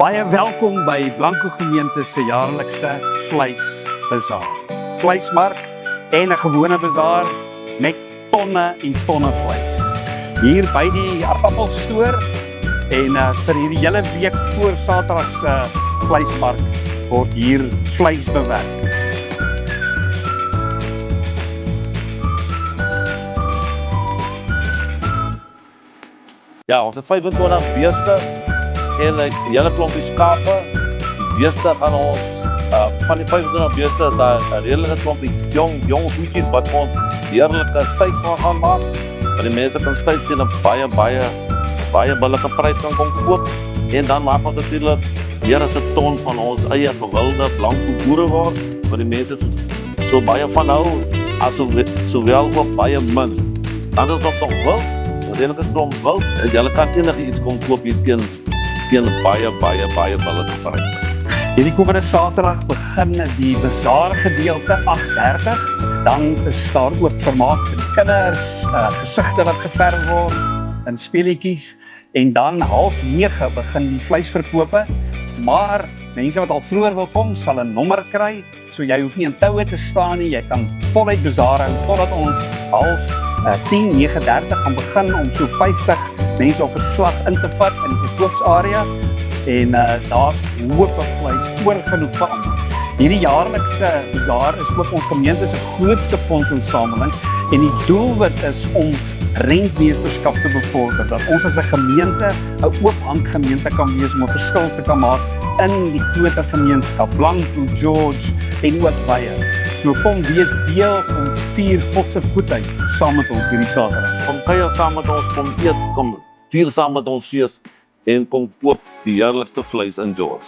Baie welkom by Blanco Gemeente se jaarlikse vleisbazaar. Vleismark en 'n gewone bazaar met tonne en tonne vleis. Hier by die aardappelstoor en vir hierdie hele week voor Saterdag se vleismark word hier vleis bewerk. Ja, ons het 25 beeste en 'n hele klompie skape. Die beeste gaan ons van die 25 beeste is daar 'n redelike klompie jong voetjies wat ons heerlike steaks gaan maak. Want die mense kan steaks teen 'n baie billike prys kan kom koop. En dan maak ons natuurlik hier is 'n ton van ons eie gewilde blanco boerewors wat die mense so baie van hou as sowel ook baie min. Dan is ons nog wild. Dit is klomp wild. Jy kan enigiets kom koop hier teen baie billike pryse. Hierdie komende Saterdag begin die bazaar gedeelte 8:30. Dan is daar ook vermaak vir die kinders, gesigte wat geverf word in speletjies. En dan 8:30 begin die vleisverkope. Maar mense wat al vroeër wil kom, sal 'n nommer kry. So jy hoef nie in toue te staan nie. Jy kan voluit bazaar hou totdat ons 9:30 gaan begin om so 50 mense op 'n slag in te vat in die verkoopsarea. En daar's hoop vleis oor genoeg vir almal. Hierdie jaarlikse bazaar is ook ons gemeente se grootste fondsinsameling en die doelwit is om rentmeesterskap te bevorder, dat ons as 'n gemeente 'n oop hand gemeente kan wees om 'n verskil te kan maak in die groter gemeenskap, Blanco, George en ook baie. So kom wees deel om vier God se goedheid saam met ons hierdie Saterdag. Kom kuier saam met ons, kom eet, kom vier saam met ons fees en kom koop die heerlikste vleis in George.